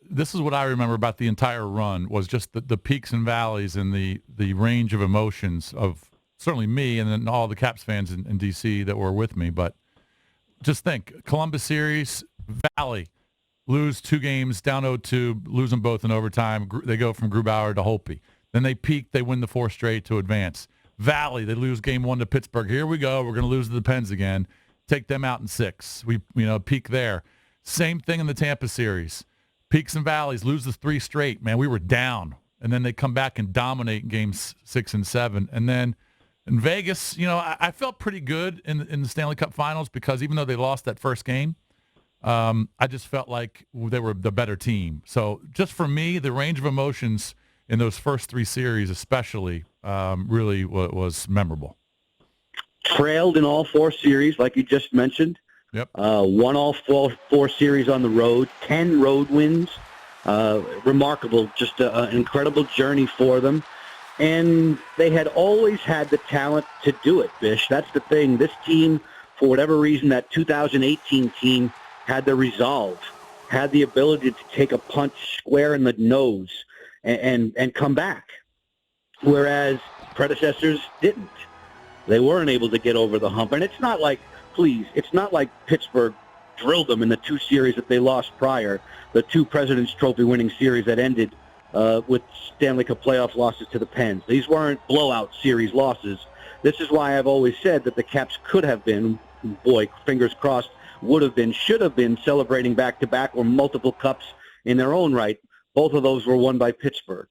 this is what I remember about the entire run was just the peaks and valleys and the range of emotions of certainly me and then all the Caps fans in D.C. that were with me. But just think, Columbus series, Valley, lose 2 games, down 0-2, lose them both in overtime. They go from Grubauer to Holtby. Then they peak, they win the 4 straight to advance. Valley, they lose game 1 to Pittsburgh. Here we go. We're going to lose to the Pens again. Take them out in 6. We peak there. Same thing in the Tampa series. Peaks and valleys, lose the 3 straight. Man, we were down. And then they come back and dominate in games 6 and 7. And then in Vegas, I felt pretty good in the Stanley Cup Finals because even though they lost that first game, I just felt like they were the better team. So just for me, the range of emotions in those first 3 series especially really was memorable. Trailed in all 4 series, like you just mentioned. Yep. Won all four series on the road, 10 road wins. Remarkable, just an incredible journey for them. And they had always had the talent to do it, Bish. That's the thing. This team, for whatever reason, that 2018 team had the resolve, had the ability to take a punch square in the nose and come back, whereas predecessors didn't. They weren't able to get over the hump. And it's not like, it's not like Pittsburgh drilled them in the 2 series that they lost prior, the 2 President's Trophy winning series that ended with Stanley Cup playoff losses to the Pens. These weren't blowout series losses. This is why I've always said that the Caps could have been, boy, fingers crossed, would have been, should have been celebrating back-to-back or multiple cups in their own right. Both of those were won by Pittsburgh.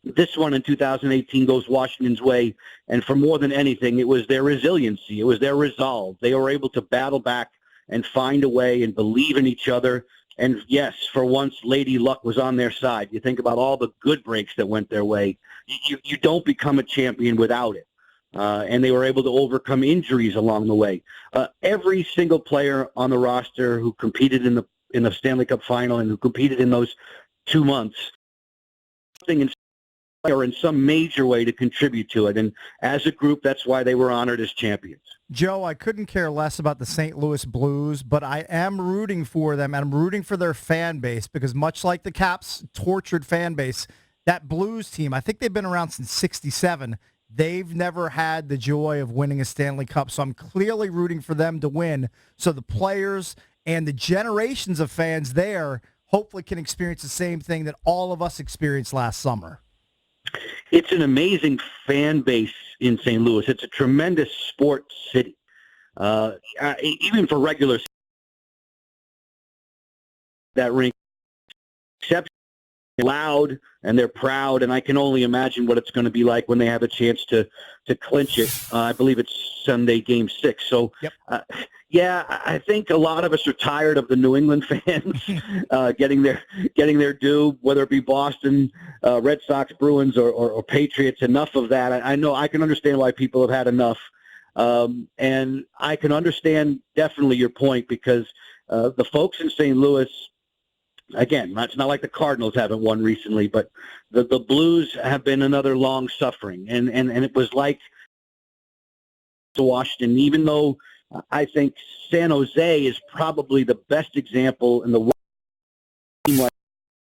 This one in 2018 goes Washington's way, and for more than anything, it was their resiliency. It was their resolve. They were able to battle back and find a way and believe in each other. And yes, for once, Lady Luck was on their side. You think about all the good breaks that went their way. You don't become a champion without it. And they were able to overcome injuries along the way. Every single player on the roster who competed in the Stanley Cup final and who competed in those 2 months, or in some major way to contribute to it. And as a group, that's why they were honored as champions. Joe, I couldn't care less about the St. Louis Blues, but I am rooting for them, and I'm rooting for their fan base because much like the Caps' tortured fan base, that Blues team, I think they've been around since '67. They've never had the joy of winning a Stanley Cup, so I'm clearly rooting for them to win. So the players and the generations of fans there hopefully can experience the same thing that all of us experienced last summer. It's an amazing fan base in St. Louis. It's a tremendous sports city. Even for regular that rink, except loud and they're proud, and I can only imagine what it's going to be like when they have a chance to clinch it. I believe it's Sunday, Game 6. So, yep. Yeah, I think a lot of us are tired of the New England fans getting their due, whether it be Boston, Red Sox, Bruins, or Patriots. Enough of that. I know I can understand why people have had enough, and I can understand definitely your point because the folks in St. Louis. Again, it's not like the Cardinals haven't won recently, but the Blues have been another long suffering. And it was like Washington, even though I think San Jose is probably the best example in the world.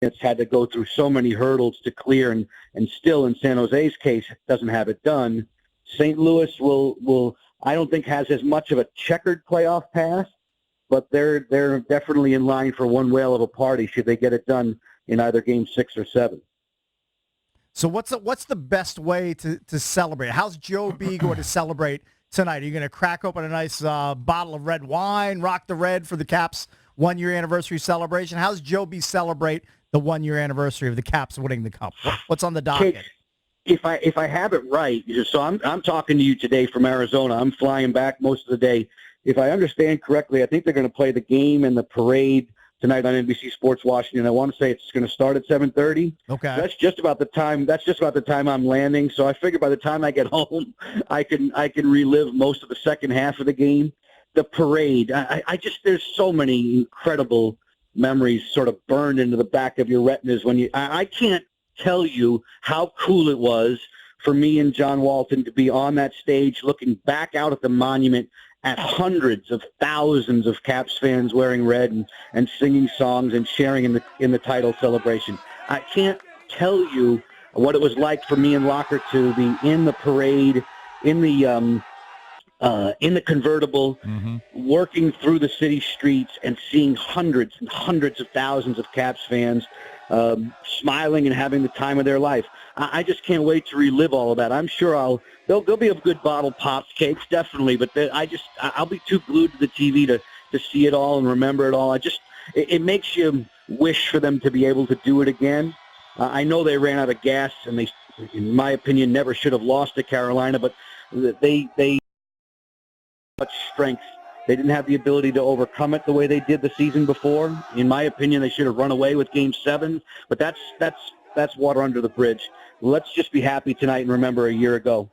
It's had to go through so many hurdles to clear, and still in San Jose's case doesn't have it done. St. Louis will I don't think has as much of a checkered playoff path, but they're definitely in line for one whale of a party should they get it done in either Game 6 or 7. So what's the best way to celebrate? How's Joe B going to celebrate tonight? Are you going to crack open a nice bottle of red wine, rock the red for the Caps' 1-year anniversary celebration? How's Joe B celebrate the 1-year anniversary of the Caps winning the Cup? What's on the docket? If I have it right, so I'm talking to you today from Arizona. I'm flying back most of the day. If I understand correctly, I think they're going to play the game and the parade tonight on NBC Sports Washington. I want to say it's going to start at 7:30. Okay. That's just about the time I'm landing. So I figure by the time I get home, I can relive most of the second half of the game. The parade, I just there's so many incredible memories sort of burned into the back of your retinas when I can't tell you how cool it was for me and John Walton to be on that stage looking back out at the monument at hundreds of thousands of Caps fans wearing red and singing songs and sharing in the title celebration. I can't tell you what it was like for me and Locker to be in the parade, in the convertible, working through the city streets and seeing hundreds and hundreds of thousands of Caps fans smiling and having the time of their life. I just can't wait to relive all of that. I'm sure there'll be a good bottle pops, cakes, definitely, but I'll be too glued to the TV to see it all and remember it all. It makes you wish for them to be able to do it again. I know they ran out of gas, and they, in my opinion, never should have lost to Carolina, but they much strength. They didn't have the ability to overcome it the way they did the season before. In my opinion, they should have run away with Game 7, but that's water under the bridge. Let's just be happy tonight and remember a year ago.